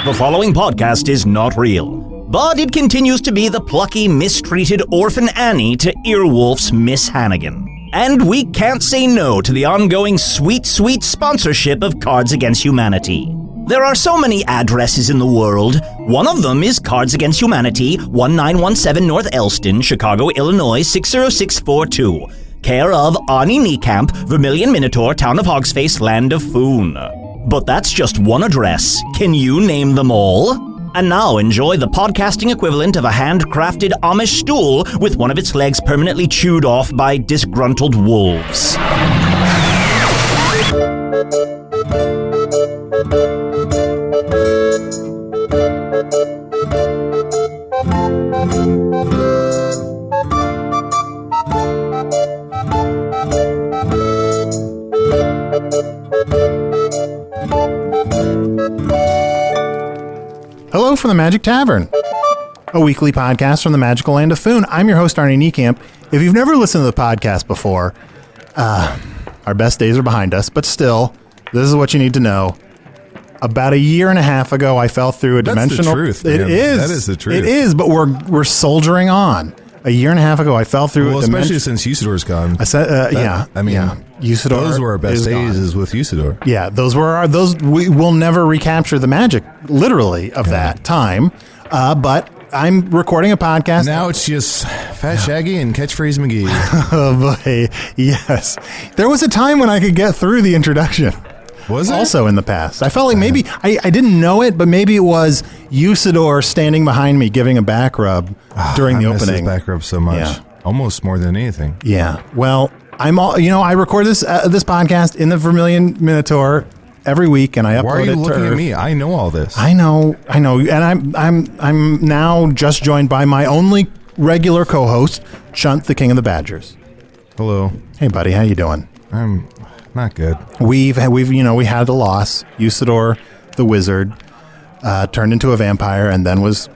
The following podcast is not real, but it continues to be the plucky, mistreated orphan Annie to Earwolf's Miss Hannigan. And we can't say no to the ongoing sweet, sweet sponsorship of Cards Against Humanity. There are so many addresses in the world. One of them is Cards Against Humanity, 1917 North Elston, Chicago, Illinois, 60642. Care of ARNIE NIEKAMP, Vermilion Minotaur, Town of Hogsface, Land of Foon. But that's just one address. Can you name them all? And now enjoy the podcasting equivalent of a handcrafted Amish stool with one of its legs permanently chewed off by disgruntled wolves. Hello from the Magic Tavern, a weekly podcast from the magical land of Foon. I'm your host, ARNIE NIEKAMP. If you've never listened to the podcast before, our best days are behind us, but still, this is what you need to know. About a year and a half ago, I fell through a dimensional... That's the truth, man. It is. That is the truth. It is, but we're soldiering on. A year and a half ago, I fell through a dimension... especially since Usador's gone. I said, Usador those were our best days is with Usador. Yeah, we will never recapture the magic, literally, of that time. But I'm recording a podcast. Now it's just Fat Shaggy and Catchphrase McGee. Oh, boy. Yes. There was a time when I could get through the introduction. Was it? Also in the past. I felt like maybe, I didn't know it, but maybe it was Usador standing behind me giving a back rub during the opening. I miss his back rub so much. Yeah. Almost more than anything. Yeah. Well, I record this podcast in the Vermilion Minotaur every week, and I upload it. Why are you looking at me? I know all this. I know, and I'm now just joined by my only regular co-host, Chunt, the King of the Badgers. Hello. Hey, buddy, how you doing? I'm not good. We had a loss. Usador, the wizard, turned into a vampire and then was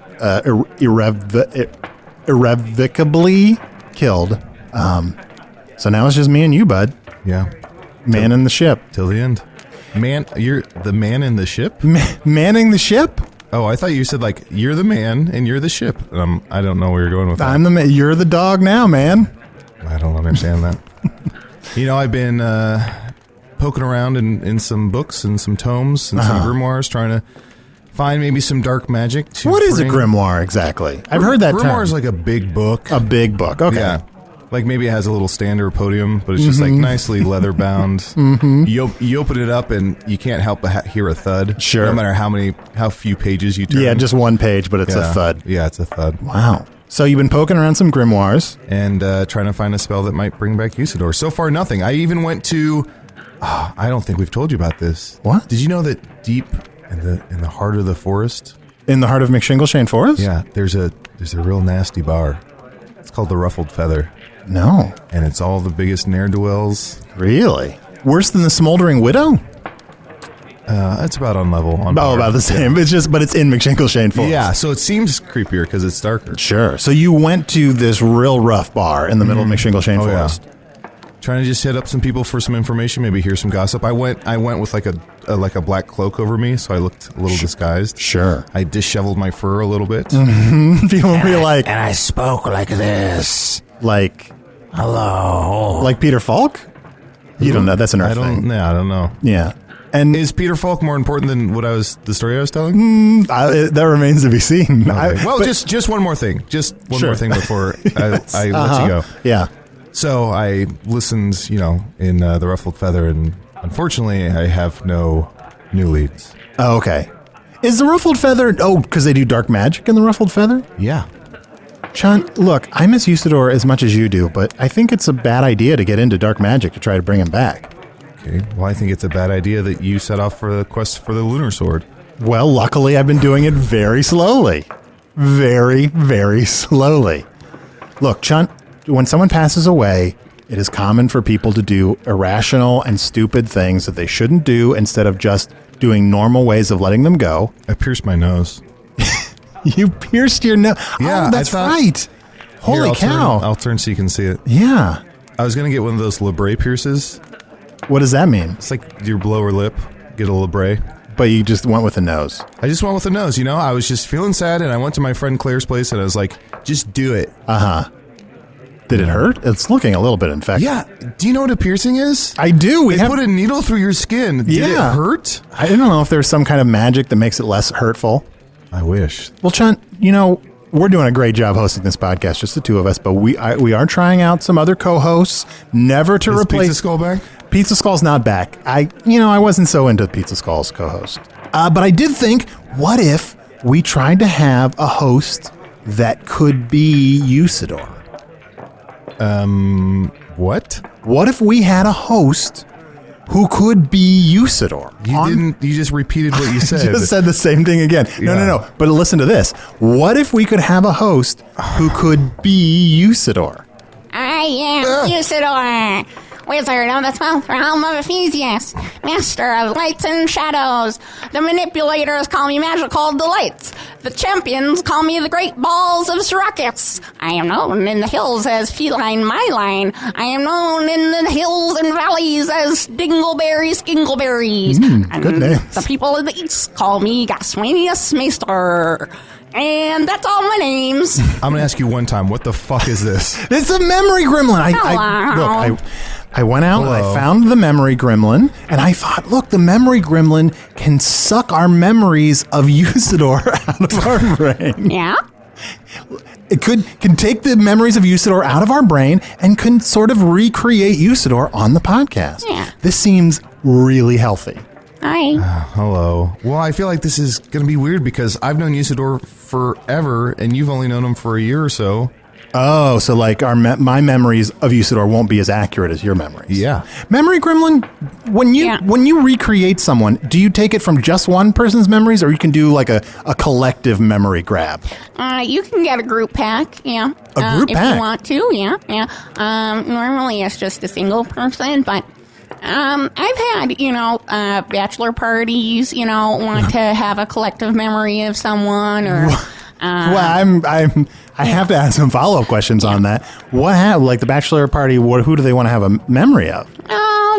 irrevocably killed. So now it's just me and you, bud. Yeah. Man in the ship. Till the end. Man, you're the man in the ship? Manning the ship? Oh, I thought you said, like, you're the man and you're the ship. I don't know where you're going with that. I'm the man. You're the dog now, man. I don't understand that. I've been poking around in some books and some tomes and some grimoires, trying to find maybe some dark magic. What is a grimoire exactly? I've heard that term. Grimoire is like a big book. A big book, okay. Yeah. Like maybe it has a little stand or podium, but it's just like nicely leather bound. Mm-hmm. You open it up and you can't help but hear a thud. Sure. No matter how few pages you turn. Yeah, just one page, but it's a thud. Yeah, it's a thud. Wow. So you've been poking around some grimoires. And trying to find a spell that might bring back Usador. So far, nothing. I even went to... I don't think we've told you about this. What? Did you know that deep in the heart of the forest... In the heart of McShingleshane Forest? Yeah, there's a real nasty bar. It's called the Ruffled Feather. No. And it's all the biggest ne'er-do-wells. Really? Worse than the Smoldering Widow? It's about on level. About the same. Yeah. But it's in McShingleshane Forest. Yeah, so it seems creepier because it's darker. Sure. So you went to this real rough bar in the middle of McShingleshane Forest. Yeah. Trying to just hit up some people for some information, maybe hear some gossip. I went with like a black cloak over me, so I looked a little disguised. Sure. I disheveled my fur a little bit. Mm-hmm. People will be like... And I spoke like this. Like... Hello. Like Peter Falk? You don't know. That's an Earth thing. I don't know. Yeah. And is Peter Falk more important than the story I was telling? That remains to be seen. Okay. Just one more thing. Just one more thing before I let you go. Yeah. So I listened, in the Ruffled Feather, and unfortunately, I have no new leads. Oh, okay. Is the Ruffled Feather... Oh, because they do dark magic in the Ruffled Feather? Yeah. Sean, look, I miss Usador as much as you do, but I think it's a bad idea to get into dark magic to try to bring him back. Okay. Well, I think it's a bad idea that you set off for the quest for the Lunar Sword. Well, luckily, I've been doing it very slowly. Very, very slowly. Look, Chunt, when someone passes away, it is common for people to do irrational and stupid things that they shouldn't do instead of just doing normal ways of letting them go. I pierced my nose. You pierced your nose. Yeah, oh, that's right. Holy cow. I'll turn so you can see it. Yeah. I was going to get one of those labrae pierces. What does that mean? It's like your lower lip. Get a labrae. but you just went with the nose. I just went with the nose, I was just feeling sad, and I went to my friend Claire's place, and I was like, just do it. Did it hurt? It's looking a little bit infected. Yeah. Do you know what a piercing is? I do. They put a needle through your skin. Did it hurt? I don't know if there's some kind of magic that makes it less hurtful. I wish. Well, Chunt, we're doing a great job hosting this podcast, just the two of us, but we are trying out some other co-hosts, never to replace... Pizza Skull back? Pizza Skull's not back. I wasn't so into Pizza Skull's co-host. But I did think, what if we tried to have a host that could be Usador? What? What if we had a host who could be Usador? You just repeated what you said. I just said the same thing again. No. But listen to this. What if we could have a host who could be Usador? I am Usador, wizard of the 12th realm of Ephesius, master of lights and shadows. The manipulators call me magical delights. The champions call me the great balls of Syracuse. I am known in the hills as feline myline. I am known in the hills and valleys as dingleberry skingleberries. Good names. The people of the east call me Gaswanius Maester. And that's all my names. I'm going to ask you one time, what the fuck is this? It's a memory gremlin. I went out and I found the memory gremlin, and I thought, look, the memory gremlin can suck our memories of Usador out of our brain. Yeah? It can take the memories of Usador out of our brain and can sort of recreate Usador on the podcast. Yeah. This seems really healthy. Hi. Hello. Well, I feel like this is going to be weird because I've known Usador forever, and you've only known him for a year or so. Oh, so like my memories of Usador won't be as accurate as your memories. Yeah. Memory gremlin, when you recreate someone, do you take it from just one person's memories, or you can do like a collective memory grab? You can get a group pack, yeah. A group if pack? If you want to, yeah. Normally it's just a single person, but I've had, bachelor parties, want to have a collective memory of someone, or... Well, I have to ask some follow-up questions on that. Like the bachelor party, who do they want to have a memory of?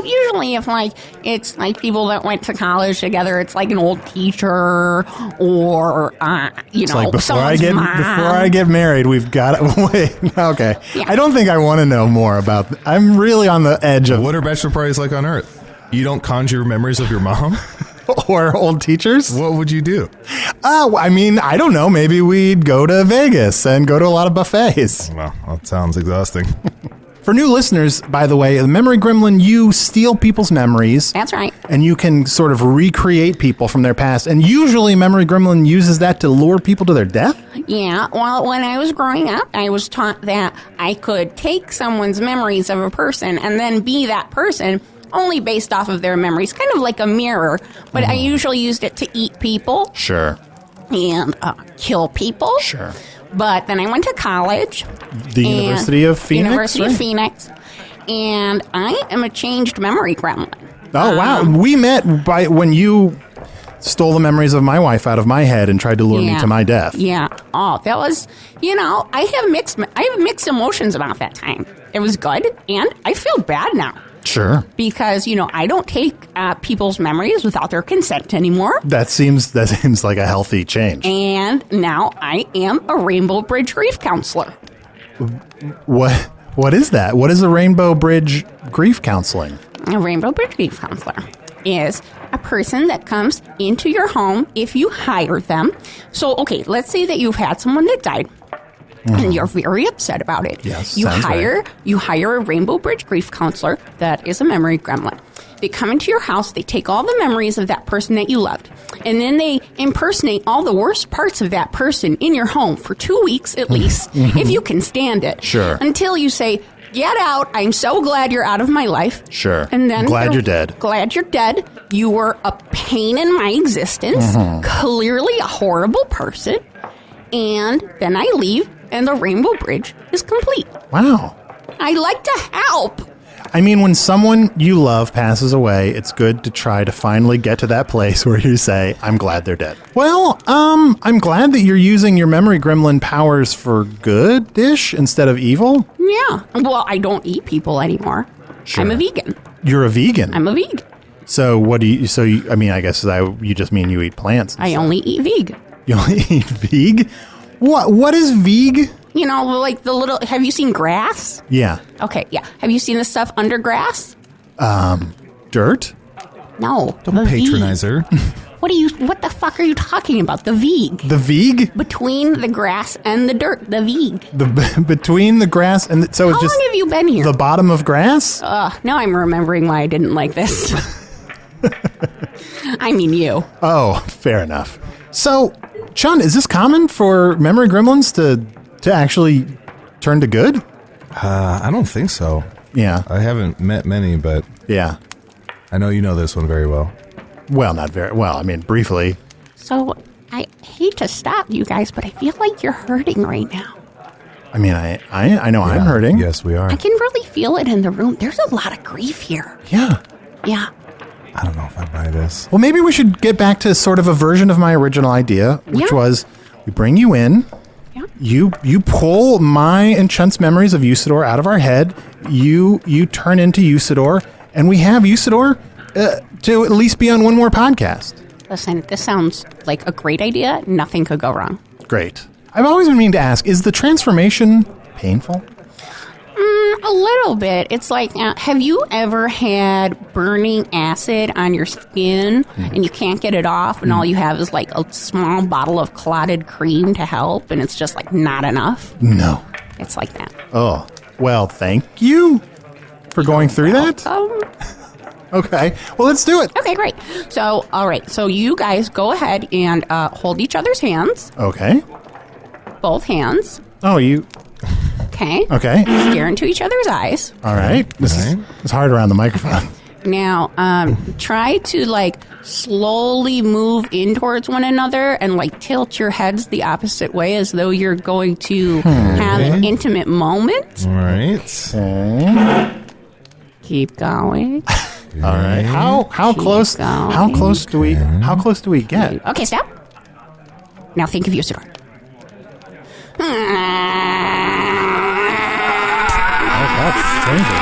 Usually if it's people that went to college together, it's like an old teacher or It's like before mom. I get married, we've got to wait. Okay. Yeah. I don't think I want to know more about I'm really on the edge of What are bachelor parties like on Earth? You don't conjure memories of your mom? or old teachers. What would you do? I don't know. Maybe we'd go to Vegas and go to a lot of buffets. Well, that sounds exhausting. For new listeners, by the way, the memory gremlin, you steal people's memories. That's right. And you can sort of recreate people from their past. And usually memory gremlin uses that to lure people to their death? Yeah, well, when I was growing up, I was taught that I could take someone's memories of a person and then be that person only based off of their memories, kind of like a mirror. But I usually used it to eat people. Sure. And kill people. Sure. But then I went to college. The University of Phoenix? University of Phoenix. And I am a changed memory gremlin. Oh, wow. We met when you stole the memories of my wife out of my head and tried to lure me to my death. Yeah. Oh, that was, I have mixed emotions about that time. It was good, and I feel bad now. Sure. Because, I don't take people's memories without their consent anymore. That seems like a healthy change. And now I am a Rainbow Bridge grief counselor. What is that? What is a Rainbow Bridge grief counseling? A Rainbow Bridge grief counselor is a person that comes into your home if you hire them. So, okay, let's say that you've had someone that died. And you're very upset about it. Yes, you hire a Rainbow Bridge grief counselor that is a memory gremlin. They come into your house, they take all the memories of that person that you loved, and then they impersonate all the worst parts of that person in your home for 2 weeks at least, if you can stand it. Sure. Until you say, get out, I'm so glad you're out of my life. Sure. And then glad you're dead. Glad you're dead. You were a pain in my existence, clearly a horrible person, and then I leave. And the Rainbow Bridge is complete. Wow. I like to help. I mean, when someone you love passes away, it's good to try to finally get to that place where you say, I'm glad they're dead. Well, I'm glad that you're using your memory gremlin powers for good-ish instead of evil. Yeah. Well, I don't eat people anymore. Sure. I'm a vegan. You're a vegan? I'm a vegan. So what do you? I mean, I guess you just mean you eat plants. I only eat veg. You only eat veg? What is veg? You know, like the little. Have you seen grass? Yeah. Okay, yeah. Have you seen the stuff under grass? Dirt? No. Don't patronize her. What the fuck are you talking about? The veg. The veg? Between the grass and the dirt, the veg. Between the grass and it's How just long have you been here? the bottom of grass? Now I'm remembering why I didn't like this. I mean you. Oh, fair enough. So, Chun, is this common for memory gremlins to actually turn to good? I don't think so. Yeah. I haven't met many, but Yeah. I know you know this one very well. Well, not very well. I mean, briefly. So, I hate to stop you guys, but I feel like you're hurting right now. I mean, I know I'm hurting. Yes, we are. I can really feel it in the room. There's a lot of grief here. Yeah. Yeah. I don't know if I buy this. Well, maybe we should get back to sort of a version of my original idea, which Yeah. was we bring you in. Yeah. You pull my and Chun's memories of Usador out of our head. You turn into Usador, and we have Usador to at least be on one more podcast. Listen, this sounds like a great idea. Nothing could go wrong. Great. I've always been meaning to ask, is the transformation painful? A little bit. It's like, have you ever had burning acid on your skin and you can't get it off and all you have is like a small bottle of clotted cream to help and it's just like not enough? No. It's like that. Oh, well, thank you for going through that. Okay. Well, let's do it. Okay, great. So, all right. So you guys go ahead and hold each other's hands, Okay. both hands. Oh, you. Okay. Okay. Stare into each other's eyes. All right. This is it's hard around the microphone. Now, try to like slowly move in towards one another and like tilt your heads the opposite way as though you're going to have an intimate moment. All right. Keep going. All right. How close? going. How close do we get? Okay, stop. Now think of Usador. That's stranger.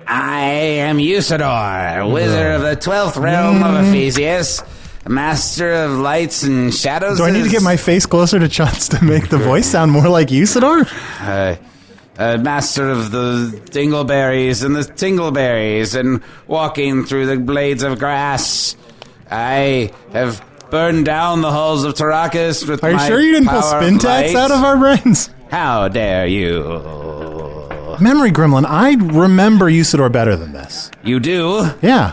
I am Usador, wizard of the 12th realm of Ephesius, master of lights and shadows. Do I need to get my face closer to Chun's to make the voice sound more like Usador? Master of the dingleberries and the tingleberries, and walking through the blades of grass. I have burned down the halls of Tarakas with my Are you sure you didn't pull power of spin tax light. out of our brains? How dare you? Memory Gremlin, I remember Usador better than this. You do? Yeah.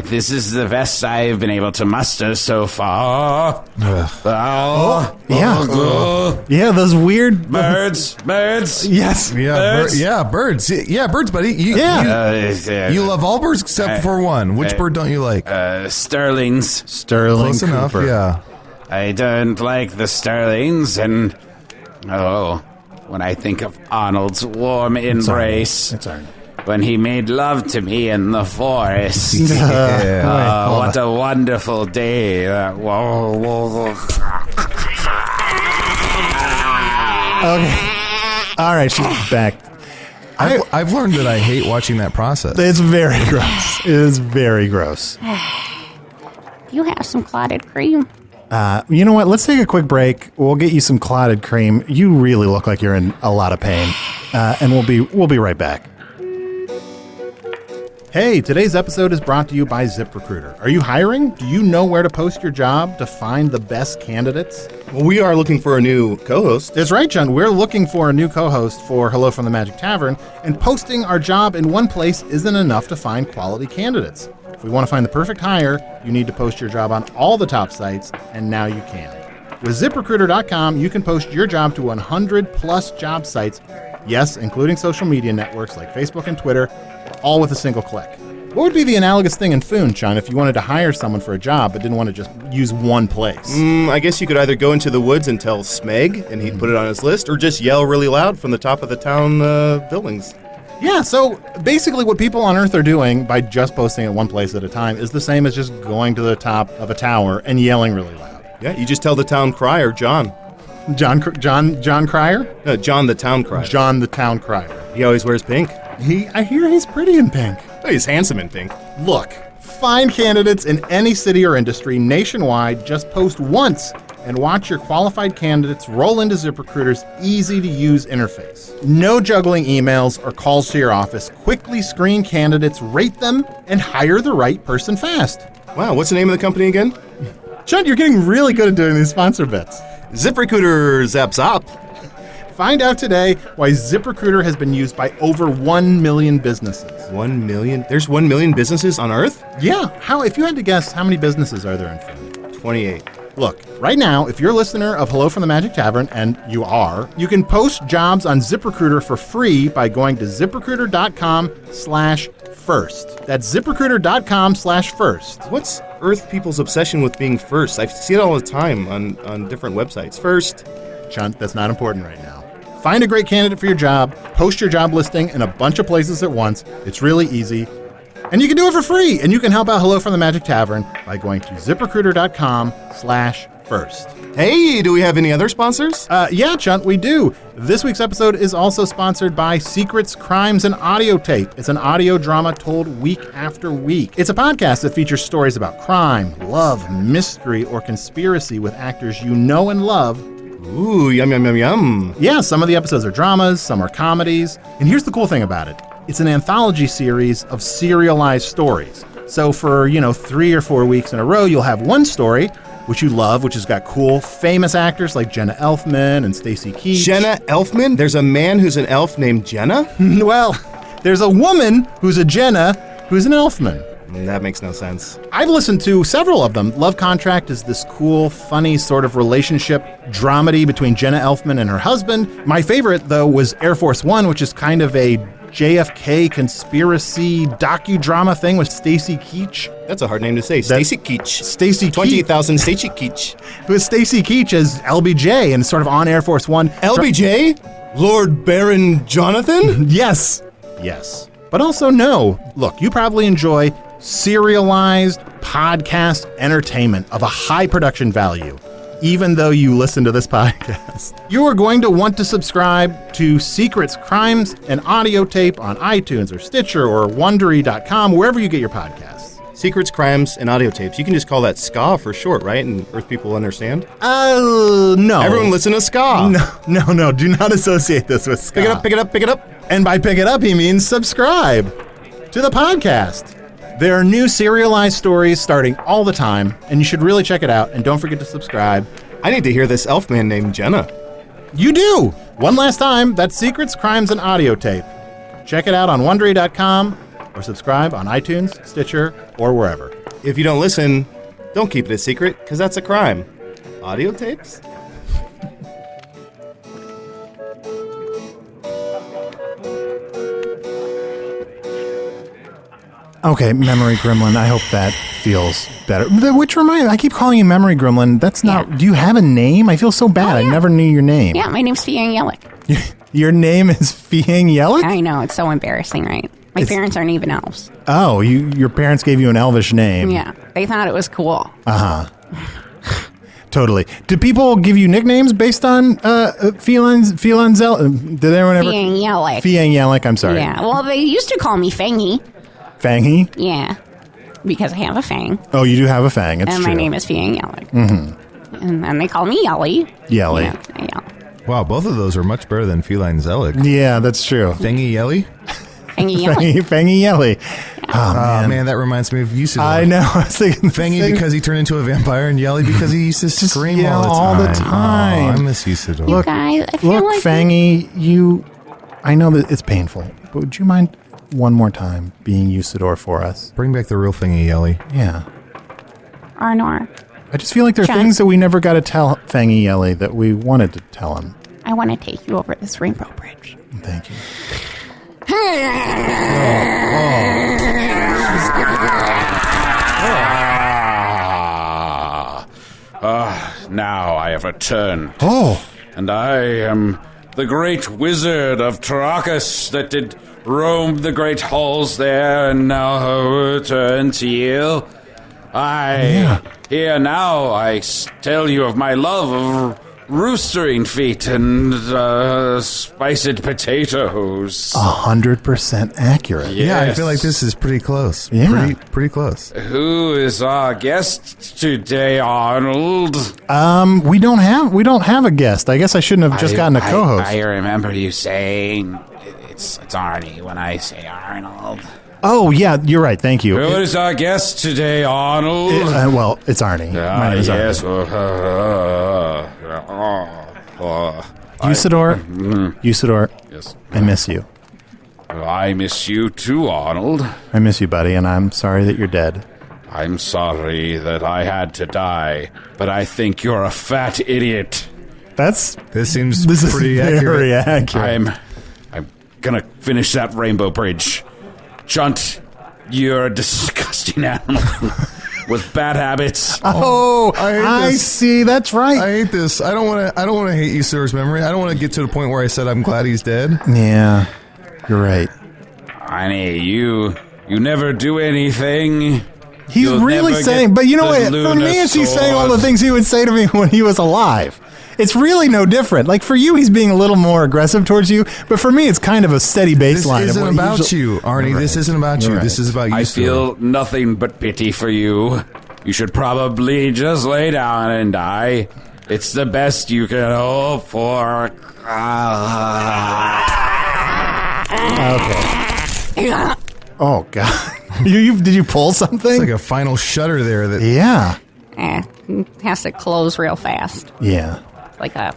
This is the best I've been able to muster so far. Oh, Yeah. Yeah, those weird birds. Yes. Yeah, Birds? birds. Yeah, birds, buddy. Yeah. You love all birds except for one. Which bird don't you like? Sterlings. Sterling Close enough, Cooper. yeah. I don't like the sterlings, and when I think of Arnold's warm embrace, It's Arnie. when he made love to me in the forest. Yeah. What a wonderful day that was. Okay. All right, she's back. I've learned that I hate watching that process. It's very gross. It is very gross. You have some clotted cream. You know what? Let's take a quick break. We'll get you some clotted cream. You really look like you're in a lot of pain, and we'll be right back. Hey, today's episode is brought to you by ZipRecruiter. Are you hiring? Do you know where to post your job to find the best candidates? Well, we are looking for a new co-host. That's right, John. We're looking for a new co-host for Hello from the Magic Tavern, and posting our job in one place isn't enough to find quality candidates. If we want to find the perfect hire, you need to post your job on all the top sites, and now you can. With ZipRecruiter.com, you can post your job to 100 plus job sites, yes, including social media networks like Facebook and Twitter, all with a single click. What would be the analogous thing in Foon, John, if you wanted to hire someone for a job but didn't want to just use one place? I guess you could either go into the woods and tell Smeg, and he'd put it on his list, or just yell really loud from the top of the town buildings. Yeah, so basically what people on Earth are doing by just posting at one place at a time is the same as just going to the top of a tower and yelling really loud. Yeah, you just tell the town crier, John. John Cryer? John the Town Crier. John the Town Crier. He always wears pink. I hear he's pretty in pink. Oh, he's handsome in pink. Look, find candidates in any city or industry nationwide. Just post once and watch your qualified candidates roll into ZipRecruiter's easy-to-use interface. No juggling emails or calls to your office. Quickly screen candidates, rate them, and hire the right person fast. Wow, what's the name of the company again? John, you're getting really good at doing these sponsor bits. ZipRecruiter Zap Zop. Find out today why ZipRecruiter has been used by over 1 million businesses. 1 million? There's 1 million businesses on Earth? Yeah. If you had to guess, how many businesses are there in Foon? 28. Look, right now, if you're a listener of Hello from the Magic Tavern, and you are, you can post jobs on ZipRecruiter for free by going to ZipRecruiter.com/first. That's ZipRecruiter.com/first. What's Earth people's obsession with being first? I see it all the time on different websites. First. Chunt, that's not important right now. Find a great candidate for your job, post your job listing in a bunch of places at once. It's really easy. And you can do it for free. And you can help out Hello from the Magic Tavern by going to ZipRecruiter.com/first. Hey, do we have any other sponsors? Yeah, Chunt, we do. This week's episode is also sponsored by Secrets, Crimes, and Audio Tape. It's an audio drama told week after week. It's a podcast that features stories about crime, love, mystery, or conspiracy with actors you know and love. Ooh, yum, yum, yum, yum. Yeah, some of the episodes are dramas, some are comedies. And here's the cool thing about it. It's an anthology series of serialized stories. So for, 3 or 4 weeks in a row, you'll have one story, which you love, which has got cool, famous actors like Jenna Elfman and Stacy Keach. Jenna Elfman? There's a man who's an elf named Jenna? Well, there's a woman who's a Jenna who's an Elfman. That makes no sense. I've listened to several of them. Love Contract is this cool, funny sort of relationship dramedy between Jenna Elfman and her husband. My favorite, though, was Air Force One, which is kind of a JFK conspiracy docudrama thing with Stacy Keach. That's a hard name to say. Stacy Keach. Stacy Keach. 28,000 Stacy Keach. With Stacy Keach as LBJ and sort of on Air Force One. LBJ? Lord Baron Jonathan? Yes. But also no. Look, you probably enjoy serialized podcast entertainment of a high production value, even though you listen to this podcast. You are going to want to subscribe to Secrets, Crimes, and Audio Tape on iTunes or Stitcher or Wondery.com, wherever you get your podcasts. Secrets, Crimes, and Audio Tapes. You can just call that SCA for short, right? And Earth people understand? No. Everyone listen to SCA. No. Do not associate this with ska. Pick it up. And by pick it up, he means subscribe to the podcast. There are new serialized stories starting all the time, and you should really check it out. And don't forget to subscribe. I need to hear this elf man named Jenna. You do! One last time, that's Secrets, Crimes, and Audio Tape. Check it out on Wondery.com or subscribe on iTunes, Stitcher, or wherever. If you don't listen, don't keep it a secret, because that's a crime. Audio tapes? Okay, Memory Gremlin, I hope that feels better. Which reminds me, I keep calling you Memory Gremlin. That's not... Yeah. Do you have a name? I feel so bad. Oh, yeah. I never knew your name. Yeah, my name's Fiang Yelich. Your name is Fiang Yelich? I know, it's so embarrassing, right? My parents aren't even elves. Oh, your parents gave you an elvish name. Yeah, they thought it was cool. Totally. Do people give you nicknames based on felines? Did anyone ever? Fiang Yelich. Fiang Yelich, I'm sorry. Yeah, well, they used to call me Fangy. Fangy? Yeah, because I have a fang. Oh, you do have a fang. It's And true. my name is Fiang Yelich. Mm-hmm. And then they call me Yelly. Yelly. Yeah. Wow, both of those are much better than Feline Zelig. Yeah, that's true. Thingy Yelly? Fangy Yelich. Fangy Yelly. Oh, Man, that reminds me of Usador. I know. I was thinking the Fangy same- because he turned into a vampire, and Yelly because he used to scream yell all the time. time. Oh, I miss Usador. Look, guys, I feel look, like Fangy, I know that it's painful, but would you mind one more time being Usador for us? Bring back the real Thingy Yelly. Yeah. Arnor, I just feel like there are John. things that we never got to tell Fangy Yelly that we wanted to tell him. I want to take you over this rainbow bridge. Thank you. Now I have returned. Oh, And I am the great wizard of Tarakas that did roam the great halls there, and now return to you. Here now I tell you of my love of roostering feet and spiced potatoes. 100% accurate. Yeah, I feel like this is pretty close. Yeah. Pretty close. Who is our guest today, Arnold? We don't have a guest. I guess I shouldn't have just gotten a co-host. I remember you saying it's Arnie when I say Arnold. Oh, yeah, you're right. Thank you. Who is our guest today, Arnold? Well, it's Arnie. My name is yes. Arnie. Usador, Yes. I miss you. I miss you too, Arnold. I miss you, buddy, and I'm sorry that you're dead. I'm sorry that I had to die, but I think you're a fat idiot. This This seems is pretty very accurate. accurate. I'm gonna finish that rainbow bridge. Chunt, you're a disgusting animal with bad habits. Oh, I hate I this. see. That's right. I hate this. I don't want to hate Usador's memory. I don't want to get to the point where I said I'm glad he's dead. Yeah, you're right. Honey, you never do anything. He's You'll really never saying, get but you know the what? For me, it's he's Lunosaur. saying all the things he would say to me when he was alive. It's really no different. Like for you, he's being a little more aggressive towards you, but for me, it's kind of a steady baseline. This of isn't what he about usually- you, Arnie. This isn't about you. Right. This is about you. I feel nothing but pity for you. You should probably just lay down and die. It's the best you can hope for. Okay. Oh God! Did you pull something? It's like a final shudder there. That Yeah. Has to close real fast. Yeah. Like a,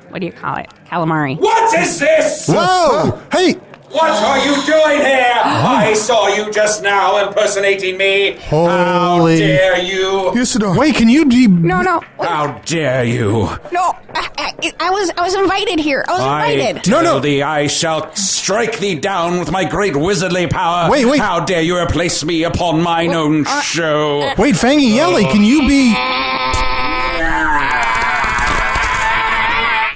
what do you call it? Calamari. What is this? Whoa! Hey! What are you doing here? I saw you just now impersonating me. How Holy- dare you? Usador. Wait, can you be? No. Wait, How dare you? no. I was invited here. I was I invited. tell thee I shall strike thee down with my great wizardly power. Wait. How dare you replace me upon mine own show? Wait, Fangy Yelly, can you be?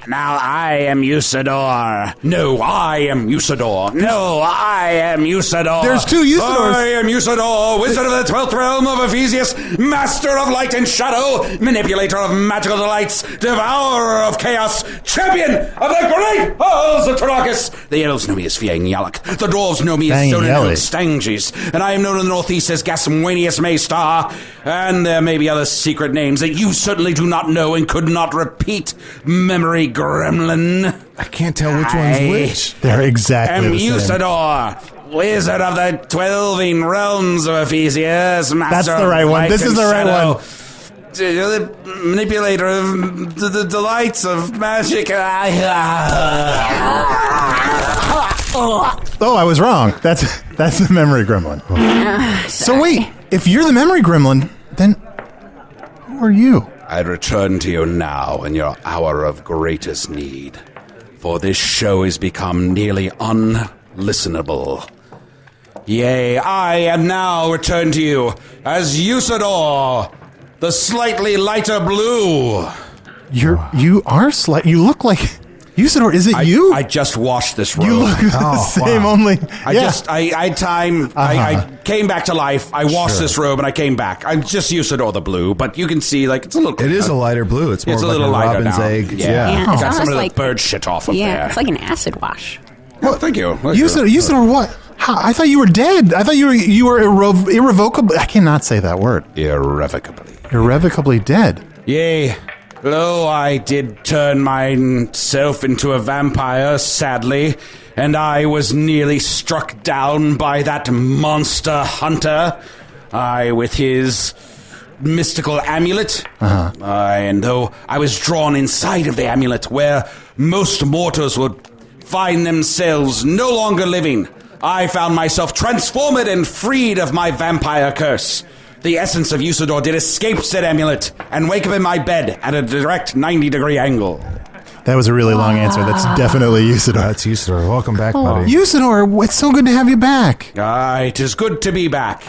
Now I am Usador. No, I am Usador. No, I am Usador. There's two Usadors. I am Usador, wizard of the 12th realm of Ephesius, master of light and shadow, manipulator of magical delights, devourer of chaos, champion of the great halls of Tarakis. The elves know me as Fiang Yalak. The dwarves know me as Fiang Yalak. Stanges. And I am known in the northeast as Gasmwanius Maystar. And there may be other secret names that you certainly do not know and could not repeat. Memory Gremlin. I can't tell which one's which. They're exactly Am the same. Usador, wizard of the 12 realms of Ephesius, master That's the of right one. light This is and the right shadow, one. the manipulator of the delights of magic. Oh, I was wrong. That's the memory gremlin. So wait, if you're the memory gremlin, then who are you? I return to you now in your hour of greatest need, for this show has become nearly unlistenable. Yea, I am now returned to you as Usador, the slightly lighter blue. You are slight. You look like Usador. Is it you? I just washed this robe. You look the same. wow. Only I came back to life. I washed this robe and I came back. I'm just Usador the blue, but you can see like it's a little. It is a lighter blue. It's more It's a like little a lighter robin's now. egg. Yeah. Got It's some of almost the like- bird shit off of there. It's like an acid wash. Well, thank you. Usador. What? How? I thought you were dead. I thought you were irrevocably. I cannot say that word. Irrevocably. Irrevocably dead. Yea, lo, I did turn myself into a vampire, sadly, and I was nearly struck down by that monster hunter. With his mystical amulet. And though I was drawn inside of the amulet, where most mortals would find themselves no longer living, I found myself transformed and freed of my vampire curse. The essence of Usador did escape said amulet and wake up in my bed at a direct 90-degree angle. That was a really long answer. That's definitely Usador. That's Usador. Welcome back, buddy. Usador, it's so good to have you back. It is good to be back,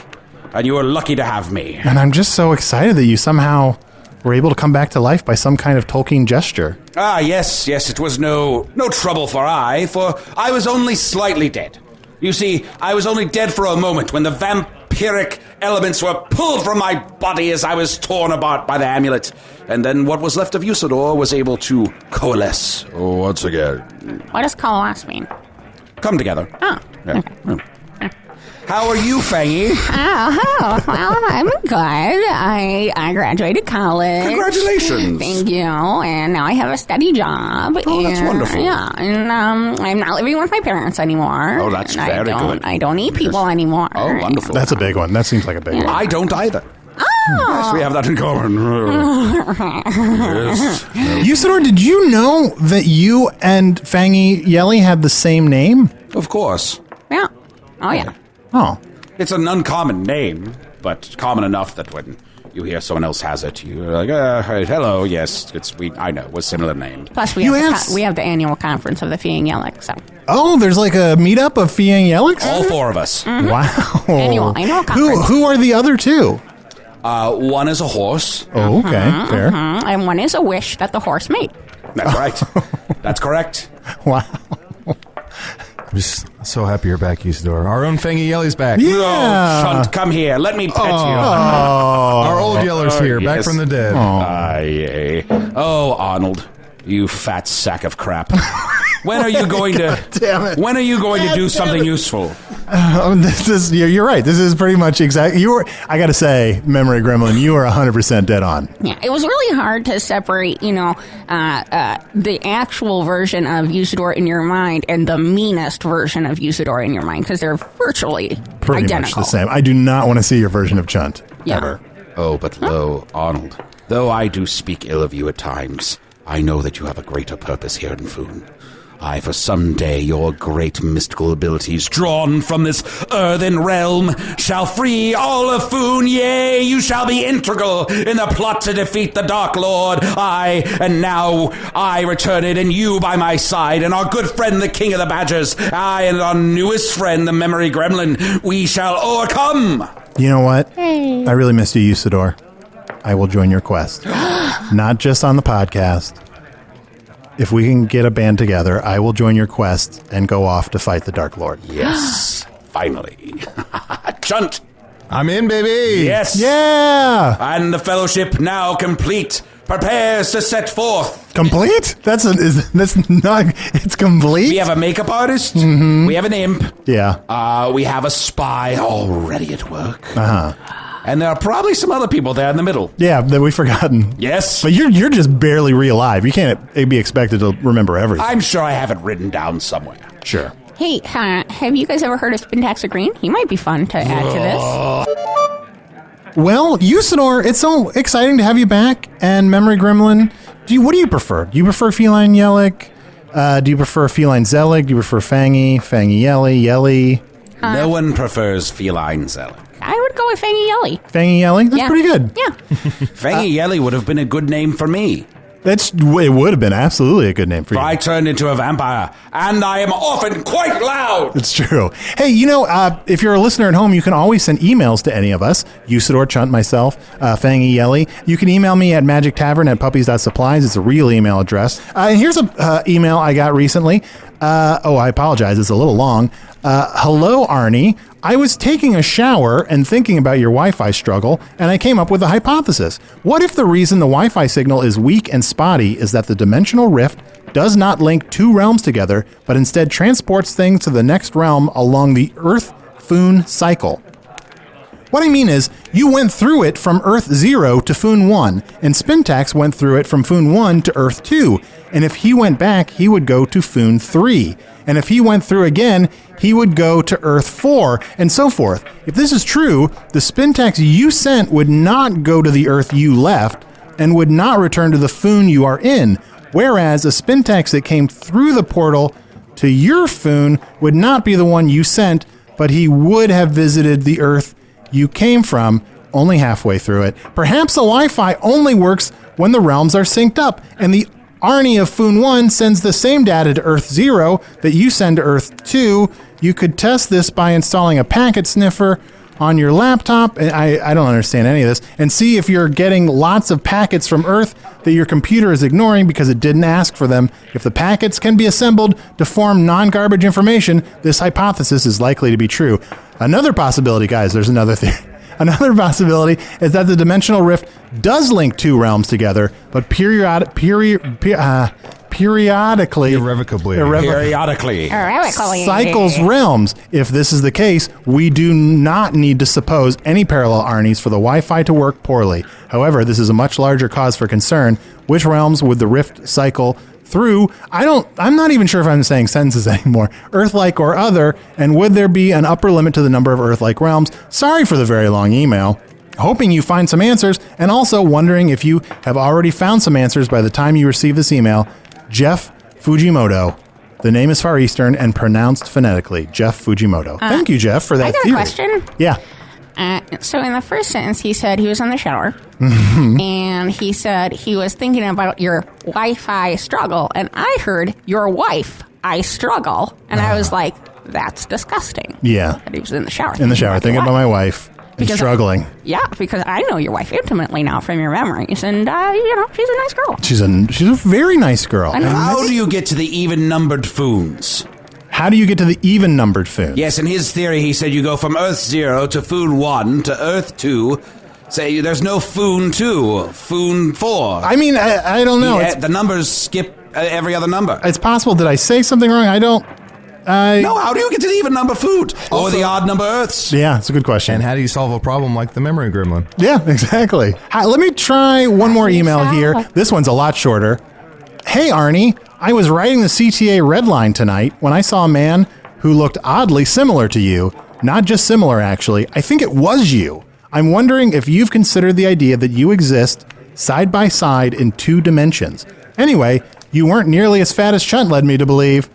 and you are lucky to have me. And I'm just so excited that you somehow were able to come back to life by some kind of Tolkien gesture. Yes, it was no trouble for I was only slightly dead. You see, I was only dead for a moment when the vampiric vampiric elements were pulled from my body as I was torn apart by the amulet. And then what was left of Usador was able to coalesce once again. What does coalesce mean? Come together. Oh. Yeah. How are you, Fangy? Oh, well, I'm good. I graduated college. Congratulations. Thank you. And now I have a steady job. Oh, that's wonderful. Yeah, and I'm not living with my parents anymore. Oh, that's and very good. I don't eat people anymore. Oh, wonderful. That's a big one. That seems like a big one. I don't either. Oh. Yes, we have that in common. Yes. Usador, did you know that you and Fangy Yelly had the same name? Of course. Yeah. Oh, yeah. Oh. It's an uncommon name, but common enough that when you hear someone else has it, you're like, hello, yes, I know, we're similar name. Plus, we have the annual conference of the Fiang Yellick, so. Oh, there's like a meetup of Fiang Yellicks? All four of us. Mm-hmm. Wow. Annual conference. Who are the other two? One is a horse. Oh, okay. Fair. And one is a wish that the horse made. That's right. That's correct. Wow. I'm just so happy you're back, Usador. Our own Fangy Yelly's back. Yeah. Oh, Chunt, come here. Let me pet you. Our old Yeller's here, back yes. from the dead. Oh, Arnold, you fat sack of crap. When are you going to? damn it. When are you going to do something useful? You're right. This is pretty much exactly. I got to say, Memory Gremlin, you are 100% dead on. Yeah, it was really hard to separate, the actual version of Usador in your mind and the meanest version of Usador in your mind, because they're virtually Pretty identical. much the same. I do not want to see your version of Chunt. Yeah. Ever. Oh, but lo, Arnold, though I do speak ill of you at times, I know that you have a greater purpose here in Foon. For some day your great mystical abilities, drawn from this earthen realm, shall free all of Foon. Yea, you shall be integral in the plot to defeat the Dark Lord. And now I return it, and you by my side, and our good friend, the King of the Badgers, and our newest friend, the Memory Gremlin, we shall overcome. You know what? Hey. I really missed you, Usador. I will join your quest. Not just on the podcast. If we can get a band together, I will join your quest and go off to fight the Dark Lord. Yes, finally. Chunt. I'm in, baby. Yes. Yeah. And the fellowship now complete prepares to set forth. Complete? That's not. It's complete. We have a makeup artist. Mm-hmm. We have an imp. Yeah. We have a spy already at work. Uh-huh. And there are probably some other people there in the middle. Yeah, that we've forgotten. Yes. But you're just barely alive. You can't be expected to remember everything. I'm sure I have it written down somewhere. Sure. Hey, have you guys ever heard of Spintax Green? He might be fun to add to this. Well, Usador, it's so exciting to have you back. And Memory Gremlin, what do you prefer? Do you prefer Feline Yellick? Do you prefer Feline Zellick? Do you prefer Fangy Yelly? No one prefers Feline Zellick. I would go with Fangy Yelly. Fangy Yelly? That's pretty good. Yeah. Fangy Yelly would have been a good name for me. It would have been absolutely a good name for you. I turned into a vampire, and I am often quite loud. It's true. Hey, if you're a listener at home, you can always send emails to any of us, Usador, Chunt, myself, Fangy Yelly. You can email me at magictavern@puppies.supplies. It's a real email address. And here's an email I got recently. I apologize. It's a little long. Hello, Arnie. I was taking a shower and thinking about your Wi-Fi struggle, and I came up with a hypothesis. What if the reason the Wi-Fi signal is weak and spotty is that the dimensional rift does not link two realms together, but instead transports things to the next realm along the Earth-Foon cycle? What I mean is, you went through it from Earth 0 to Foon 1, and Spintax went through it from Foon 1 to Earth 2, and if he went back, he would go to Foon 3. And if he went through again, he would go to Earth 4, and so forth. If this is true, the Spintax you sent would not go to the Earth you left, and would not return to the Foon you are in, whereas a Spintax that came through the portal to your Foon would not be the one you sent, but he would have visited the Earth you came from, only halfway through it. Perhaps the Wi-Fi only works when the realms are synced up, and the Arnie of Foon 1 sends the same data to Earth 0 that you send to Earth 2. You could test this by installing a packet sniffer on your laptop. I don't understand any of this. And see if you're getting lots of packets from Earth that your computer is ignoring because it didn't ask for them. If the packets can be assembled to form non-garbage information, this hypothesis is likely to be true. Another possibility, guys, there's another thing. Another possibility is that the dimensional rift does link two realms together, but periodically cycles realms. If this is the case, we do not need to suppose any parallel Arnies for the Wi-Fi to work poorly. However, this is a much larger cause for concern. Which realms would the rift cycle through? I'm not even sure if I'm saying sentences anymore. Earth-like or other, and would there be an upper limit to the number of Earth-like realms? Sorry for the very long email. Hoping you find some answers, and also wondering if you have already found some answers by the time you receive this email. Jeff Fujimoto. The name is Far Eastern and pronounced phonetically. Jeff Fujimoto. Thank you, Jeff, for that I got theory. a question. Yeah. So in the first sentence, he said he was in the shower, and he said he was thinking about your Wi-Fi struggle, and I heard your wife, I struggle, and I was like, that's disgusting. Yeah. That he was in the shower. In the shower, thinking about my wife and struggling. Yeah, because I know your wife intimately now from your memories, and, she's a nice girl. She's a very nice girl. And How do you get to the even-numbered Foons? How do you get to the even-numbered Foon? Yes, in his theory, he said you go from Earth 0 to Foon 1 to Earth 2. Say there's no Foon 2, Foon 4. I mean, I don't know. The numbers skip every other number. It's possible. Did I say something wrong? No, how do you get to the even number Food? Or the odd number Earths? Yeah, it's a good question. And how do you solve a problem like the memory gremlin? Yeah, exactly. Let me try one more email here. This one's a lot shorter. Hey, Arnie. I was riding the CTA Red Line tonight when I saw a man who looked oddly similar to you. Not just similar, actually. I think it was you. I'm wondering if you've considered the idea that you exist side by side in 2 dimensions. Anyway, you weren't nearly as fat as Chunt led me to believe.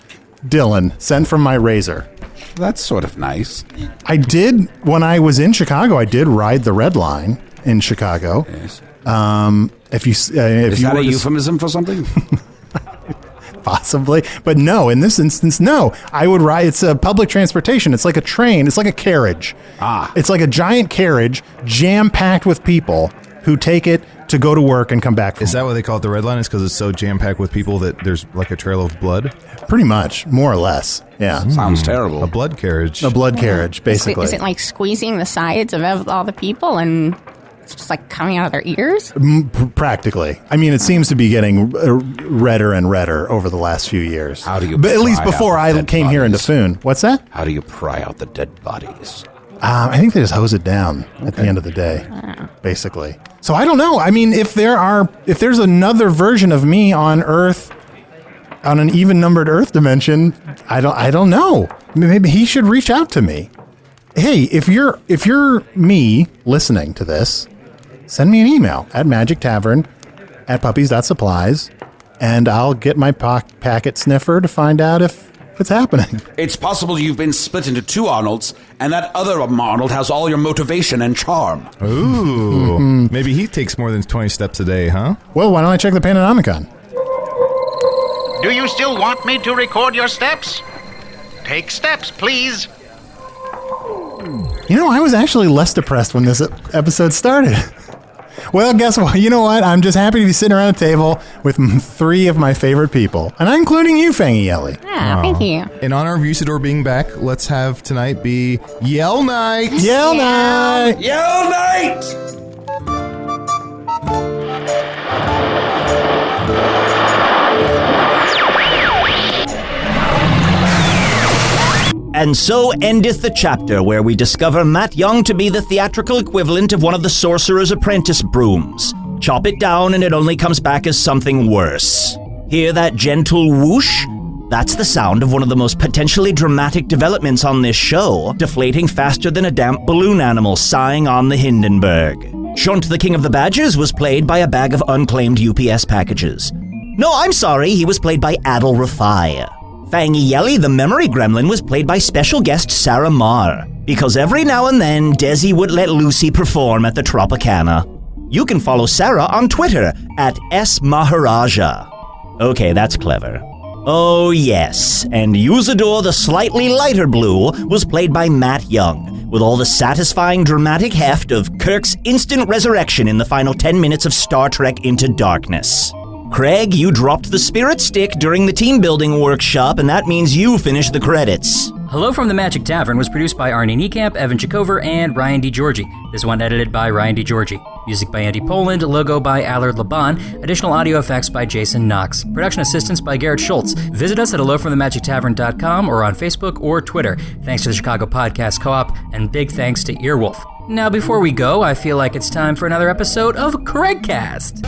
Dylan, sent from my razor. That's sort of nice. I did, when I was in Chicago, I did ride the Red Line in Chicago. Yes. Is that a euphemism for something? Possibly, but no, in this instance, no. I would ride, it's a public transportation. It's like a train. It's like a carriage. It's like a giant carriage jam-packed with people who take it to go to work and come back. Is that why they call it the Red Line? Is because it's so jam-packed with people that there's like a trail of blood? Pretty much, more or less. Yeah. Sounds terrible. A blood carriage. A blood carriage, basically. Is it like squeezing the sides of all the people and it's just like coming out of their ears? Practically. I mean, it seems to be getting redder and redder over the last few years. How do you But at least pry before out the I dead came here into bodies? Foon. What's that? How do you pry out the dead bodies? I think they just hose it down at the end of the day, basically. So I don't know. I mean, if there's another version of me on Earth, on an even-numbered Earth dimension, I don't know. Maybe he should reach out to me. Hey, if you're me listening to this, send me an email at magictavern@puppies.supplies, and I'll get my packet sniffer to find out if it's happening. It's possible you've been split into 2 Arnolds, and that other Arnold has all your motivation and charm. Ooh. Maybe he takes more than 20 steps a day, huh? Well, why don't I check the Panonomicon? Do you still want me to record your steps? Take steps, please. You know, I was actually less depressed when this episode started. Well, guess what? You know what? I'm just happy to be sitting around a table with 3 of my favorite people. And I'm including you, Fangy Yelly. Yeah, thank you. In honor of Usador being back, let's have tonight be Yell Night! Yell Night! Yell Night! And so endeth the chapter where we discover Matt Young to be the theatrical equivalent of one of the Sorcerer's Apprentice brooms. Chop it down and it only comes back as something worse. Hear that gentle whoosh? That's the sound of one of the most potentially dramatic developments on this show, deflating faster than a damp balloon animal sighing on the Hindenburg. Shunt, the King of the Badgers, was played by a bag of unclaimed UPS packages. No, I'm sorry, he was played by Adol Rafai. Fangy Yelly, the memory gremlin, was played by special guest Sarah Marr, because every now and then Desi would let Lucy perform at the Tropicana. You can follow Sarah on Twitter at @smaharaja. Okay, that's clever. Oh yes, and Usador the slightly lighter blue was played by Matt Young, with all the satisfying dramatic heft of Kirk's instant resurrection in the final 10 minutes of Star Trek Into Darkness. Craig, you dropped the spirit stick during the team building workshop, and that means you finished the credits. Hello from the Magic Tavern was produced by ARNIE NIEKAMP, Evan Chikover, and Ryan DiGiorgi. This one edited by Ryan DiGiorgi. Music by Andy Poland, logo by Allard Laban, additional audio effects by Jason Knox. Production assistance by Garrett Schultz. Visit us at hellofromthemagictavern.com or on Facebook or Twitter. Thanks to the Chicago Podcast Co-op, and big thanks to Earwolf. Now before we go, I feel like it's time for another episode of Craigcast.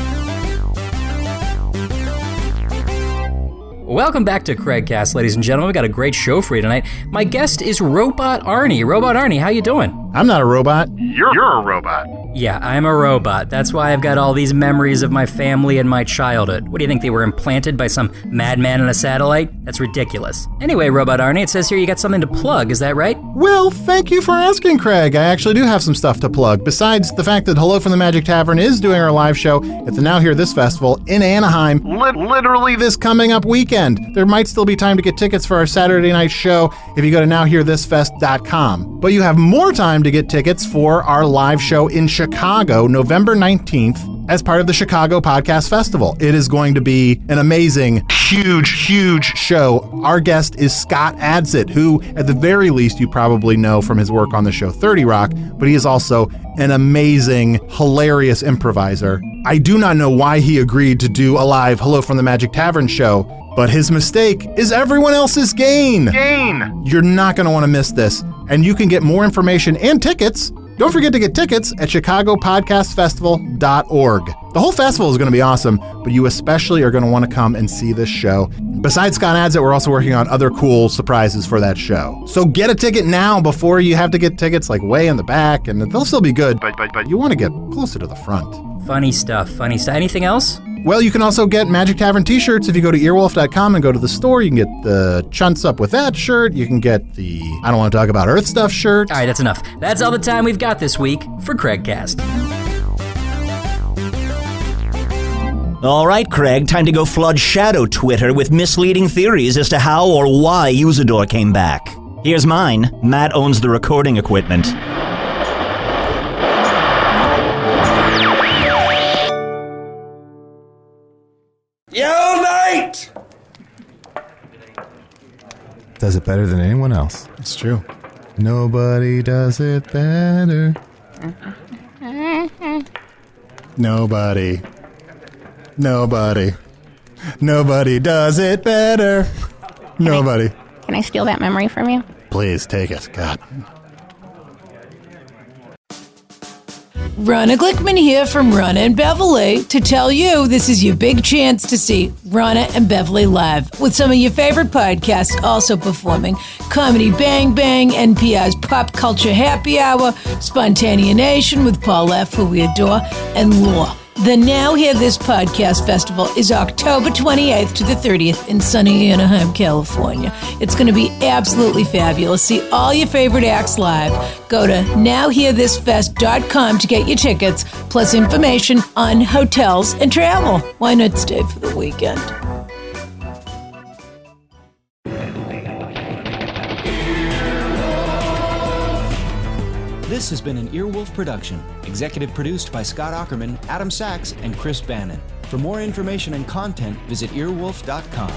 Welcome back to Craigcast, ladies and gentlemen. We got a great show for you tonight. My guest is Robot Arnie. Robot Arnie, how you doing? I'm not a robot. You're a robot. Yeah, I'm a robot. That's why I've got all these memories of my family and my childhood. What do you think, they were implanted by some madman in a satellite? That's ridiculous. Anyway, Robot Arnie, it says here you got something to plug, is that right? Well, thank you for asking, Craig. I actually do have some stuff to plug. Besides the fact that Hello from the Magic Tavern is doing our live show at the Now Hear This Festival in Anaheim, literally this coming up weekend. There might still be time to get tickets for our Saturday night show if you go to nowhearthisfest.com. But you have more time to get tickets for our live show in Chicago, November 19th, as part of the Chicago Podcast Festival. It is going to be an amazing, huge show. Our guest is Scott Adsit, who, at the very least, you probably know from his work on the show 30 Rock, but he is also an amazing, hilarious improviser. I do not know why he agreed to do a live Hello from the Magic Tavern show, but his mistake is everyone else's gain. You're not going to want to miss this, and you can get more information and tickets. Don't forget to get tickets at chicagopodcastfestival.org. The whole festival is going to be awesome, but you especially are going to want to come and see this show. Besides Scott Adsit, we're also working on other cool surprises for that show. So get a ticket now before you have to get tickets like way in the back, and they'll still be good, but you want to get closer to the front. Funny stuff. Anything else? Well, you can also get Magic Tavern t-shirts if you go to earwolf.com and go to the store. You can get the Chunts Up With That shirt. You can get the I Don't Want to Talk About Earth Stuff shirt. All right, that's enough. That's all the time we've got this week for Craigcast. All right, Craig, time to go flood Shadow Twitter with misleading theories as to how or why Usador came back. Here's mine. Matt owns the recording equipment. Yell night! Does it better than anyone else. It's true. Nobody does it better. Nobody does it better. Nobody. Can I steal that memory from you? Please take it, God. Ronna Glickman here from Ronna and Beverly to tell you this is your big chance to see Ronna and Beverly live with some of your favorite podcasts also performing Comedy Bang Bang, NPR's Pop Culture Happy Hour, Spontanea Nation with Paul F., who we adore, and Lore. The Now Hear This Podcast Festival is October 28th to the 30th in sunny Anaheim, California. It's going to be absolutely fabulous. See all your favorite acts live. Go to nowhearthisfest.com to get your tickets, plus information on hotels and travel. Why not stay for the weekend? This has been an Earwolf production, executive produced by Scott Aukerman, Adam Sachs, and Chris Bannon. For more information and content, visit earwolf.com.